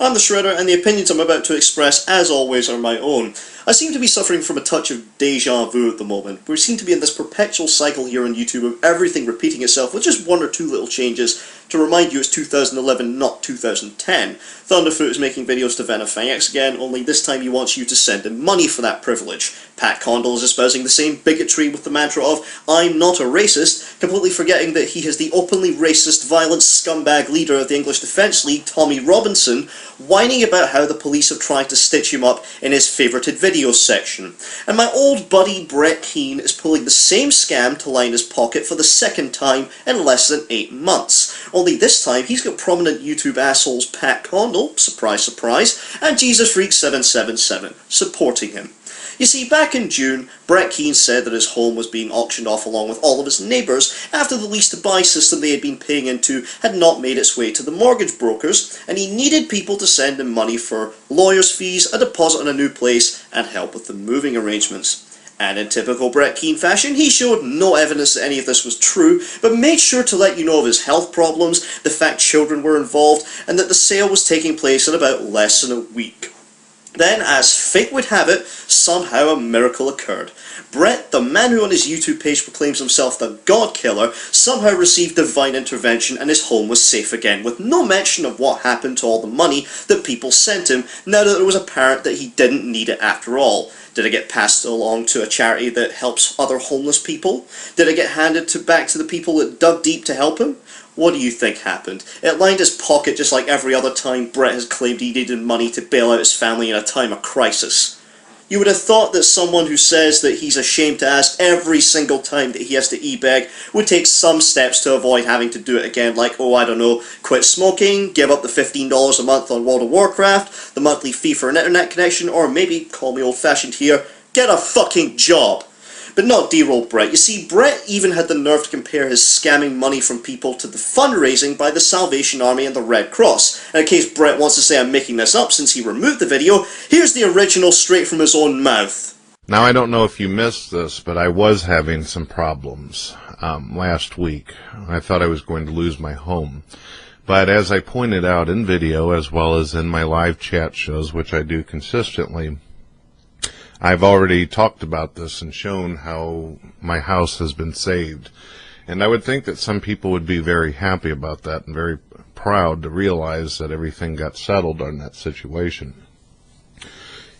I'm the Shredder, and the opinions I'm about to express, as always, are my own. I seem to be suffering from a touch of deja vu at the moment. We seem to be in this perpetual cycle here on YouTube of everything repeating itself with just one or two little changes to remind you it's 2011, not 2010. Thunderfoot is making videos to VenFX again, only this time he wants you to send him money for that privilege. Pat Condell is espousing the same bigotry with the mantra of, I'm not a racist, completely forgetting that he has the openly racist, violent scumbag leader of the English Defence League, Tommy Robinson, whining about how the police have tried to stitch him up in his favourited videos section. And my old buddy Brett Keane is pulling the same scam to line his pocket for the second time in less than 8 months. Only this time he's got prominent YouTube assholes Pat Condell, surprise surprise, and JesusFreak777 supporting him. You see, back in June, Brett Keane said that his home was being auctioned off along with all of his neighbours after the lease-to-buy system they had been paying into had not made its way to the mortgage brokers, and he needed people to send him money for lawyers' fees, a deposit on a new place, and help with the moving arrangements. And in typical Brett Keane fashion, he showed no evidence that any of this was true, but made sure to let you know of his health problems, the fact children were involved, and that the sale was taking place in about less than a week. Then, as fate would have it, somehow a miracle occurred. Brett, the man who on his YouTube page proclaims himself the God Killer, somehow received divine intervention and his home was safe again, with no mention of what happened to all the money that people sent him, now that it was apparent that he didn't need it after all. Did it get passed along to a charity that helps other homeless people? Did it get handed back to the people that dug deep to help him? What do you think happened? It lined his pocket just like every other time Brett has claimed he needed money to bail out his family in a time of crisis. You would have thought that someone who says that he's ashamed to ask every single time that he has to e-beg would take some steps to avoid having to do it again, like, oh, I don't know, quit smoking, give up the $15 a month on World of Warcraft, the monthly fee for an internet connection, or maybe, call me old-fashioned here, get a fucking job. But not dear old Brett. You see, Brett even had the nerve to compare his scamming money from people to the fundraising by the Salvation Army and the Red Cross. And in case Brett wants to say I'm making this up since he removed the video, here's the original straight from his own mouth. Now, I don't know if you missed this, but I was having some problems last week. I thought I was going to lose my home. But as I pointed out in video, as well as in my live chat shows, which I do consistently, I've already talked about this and shown how my house has been saved. And I would think that some people would be very happy about that and very proud to realize that everything got settled on that situation.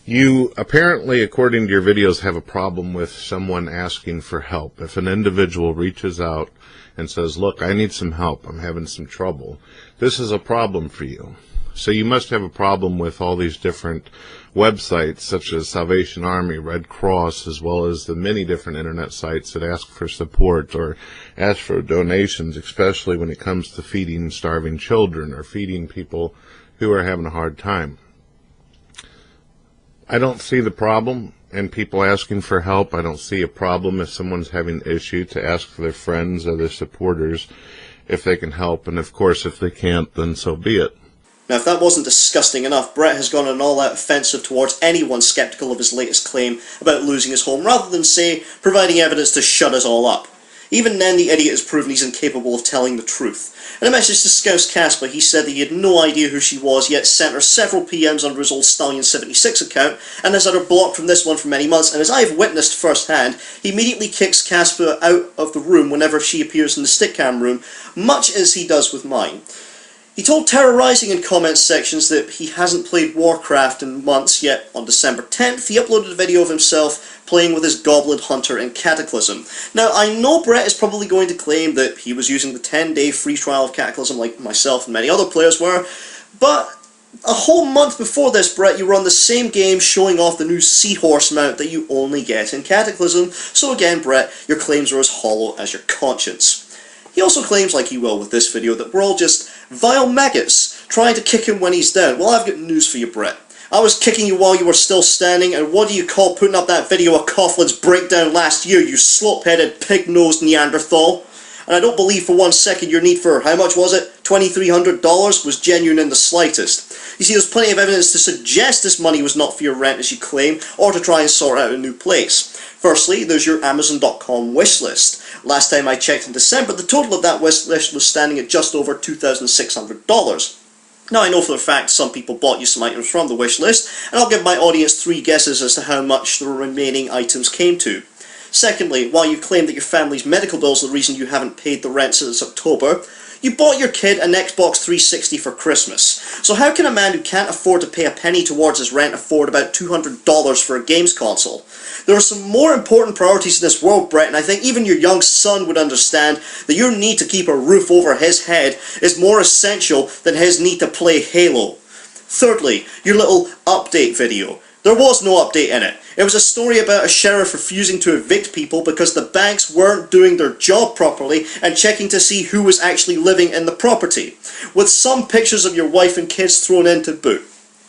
You apparently, according to your videos, have a problem with someone asking for help. If an individual reaches out and says, look, I need some help, I'm having some trouble, this is a problem for you. So you must have a problem with all these different websites such as Salvation Army, Red Cross, as well as the many different internet sites that ask for support or ask for donations, especially when it comes to feeding starving children or feeding people who are having a hard time. I don't see the problem in people asking for help. I don't see a problem if someone's having an issue to ask for their friends or their supporters if they can help. And of course, if they can't, then so be it. Now, if that wasn't disgusting enough, Brett has gone on an all-out offensive towards anyone skeptical of his latest claim about losing his home, rather than, say, providing evidence to shut us all up. Even then, the idiot has proven he's incapable of telling the truth. In a message to Scouse Casper, he said that he had no idea who she was, yet sent her several PMs under his old Stallion76 account, and has had her blocked from this one for many months, and as I have witnessed firsthand, he immediately kicks Casper out of the room whenever she appears in the stickcam room, much as he does with mine. He told Terrorizing in comment sections that he hasn't played Warcraft in months, yet on December 10th he uploaded a video of himself playing with his Goblin Hunter in Cataclysm. Now, I know Brett is probably going to claim that he was using the 10-day free trial of Cataclysm like myself and many other players were, but a whole month before this, Brett, you were on the same game showing off the new Seahorse mount that you only get in Cataclysm, so again, Brett, your claims are as hollow as your conscience. He also claims, like he will with this video, that we're all just vile maggots trying to kick him when he's down. Well, I've got news for you, Brett. I was kicking you while you were still standing, and what do you call putting up that video of Coughlin's breakdown last year, you slope-headed, pig-nosed Neanderthal? And I don't believe for one second your need for, how much was it, $2,300 was genuine in the slightest. You see, there's plenty of evidence to suggest this money was not for your rent as you claim, or to try and sort out a new place. Firstly, there's your Amazon.com wish list. Last time I checked in December, the total of that wish list was standing at just over $2,600. Now, I know for a fact some people bought you some items from the wish list, and I'll give my audience 3 guesses as to how much the remaining items came to. Secondly, while you claim that your family's medical bills are the reason you haven't paid the rent since October, you bought your kid an Xbox 360 for Christmas. So how can a man who can't afford to pay a penny towards his rent afford about $200 for a games console? There are some more important priorities in this world, Brett, and I think even your young son would understand that your need to keep a roof over his head is more essential than his need to play Halo. Thirdly, your little update video. There was no update in it. It was a story about a sheriff refusing to evict people because the banks weren't doing their job properly and checking to see who was actually living in the property, with some pictures of your wife and kids thrown in to boot.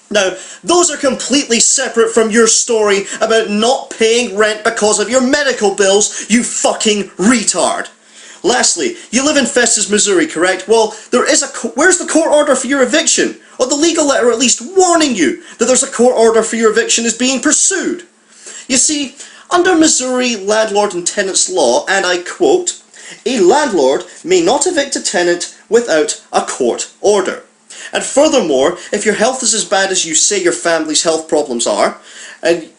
Now, those are completely separate from your story about not paying rent because of your medical bills, you fucking retard. Lastly, you live in Festus, Missouri, correct? Well, where's the court order for your eviction? Or the legal letter at least warning you that there's a court order for your eviction is being pursued? You see, under Missouri landlord and tenants law, and I quote, a landlord may not evict a tenant without a court order. And furthermore, if your health is as bad as you say your family's health problems are, and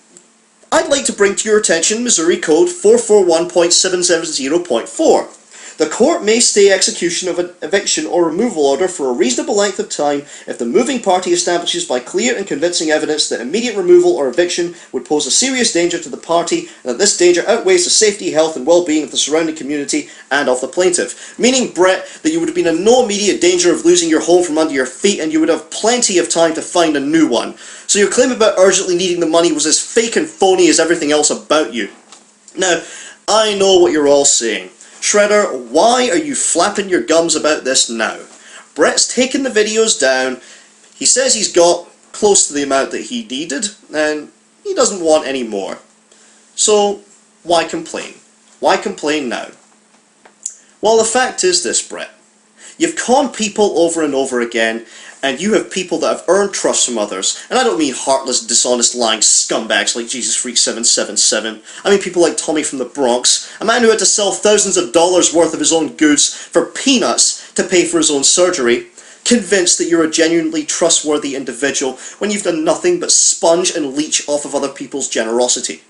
I'd like to bring to your attention Missouri Code 441.770.4. The court may stay execution of an eviction or removal order for a reasonable length of time if the moving party establishes by clear and convincing evidence that immediate removal or eviction would pose a serious danger to the party and that this danger outweighs the safety, health and well-being of the surrounding community and of the plaintiff. Meaning, Brett, that you would have been in no immediate danger of losing your home from under your feet and you would have plenty of time to find a new one. So your claim about urgently needing the money was as fake and phony as everything else about you. Now, I know what you're all saying. Shredder, why are you flapping your gums about this now? Brett's taken the videos down, he says he's got close to the amount that he needed, and he doesn't want any more. So, why complain? Why complain now? Well, the fact is this, Brett. You've conned people over and over again, and you have people that have earned trust from others, and I don't mean heartless, dishonest, lying scumbags like Jesus Freak 777. I mean people like Tommy from the Bronx, a man who had to sell thousands of dollars worth of his own goods for peanuts to pay for his own surgery, convinced that you're a genuinely trustworthy individual when you've done nothing but sponge and leech off of other people's generosity.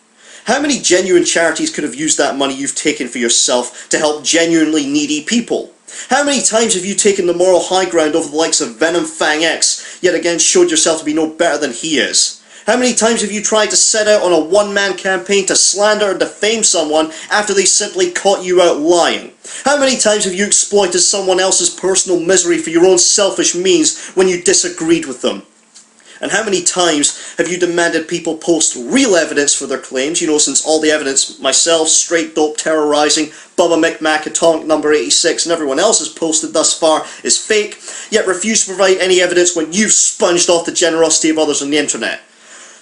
How many genuine charities could have used that money you've taken for yourself to help genuinely needy people? How many times have you taken the moral high ground over the likes of Venom Fang X, yet again showed yourself to be no better than he is? How many times have you tried to set out on a one-man campaign to slander or defame someone after they simply caught you out lying? How many times have you exploited someone else's personal misery for your own selfish means when you disagreed with them? And how many times have you demanded people post real evidence for their claims, you know, since all the evidence myself, Straight Dope Terrorizing, Bubba McMac, Atomic Number 86 and everyone else has posted thus far is fake, yet refuse to provide any evidence when you've sponged off the generosity of others on the internet?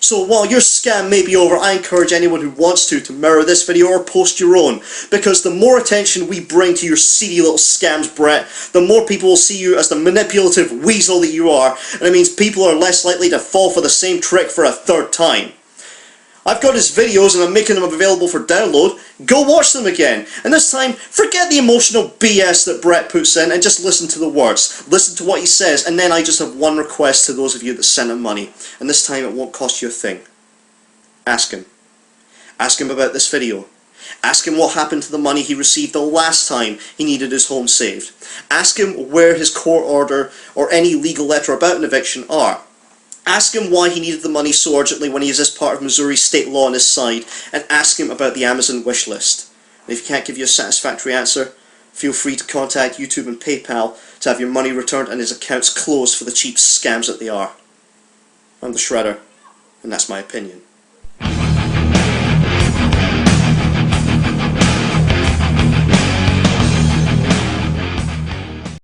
So while your scam may be over, I encourage anyone who wants to mirror this video or post your own, because the more attention we bring to your seedy little scams, Brett, the more people will see you as the manipulative weasel that you are, and it means people are less likely to fall for the same trick for a third time. I've got his videos and I'm making them available for download. Go watch them again. And this time, forget the emotional BS that Brett puts in and just listen to the words. Listen to what he says, and then I just have one request to those of you that sent him money. And this time it won't cost you a thing. Ask him. Ask him about this video. Ask him what happened to the money he received the last time he needed his home saved. Ask him where his court order or any legal letter about an eviction are. Ask him why he needed the money so urgently when he has this part of Missouri state law on his side, and ask him about the Amazon wish list. And if he can't give you a satisfactory answer, feel free to contact YouTube and PayPal to have your money returned and his accounts closed for the cheap scams that they are. I'm the Shredder, and that's my opinion.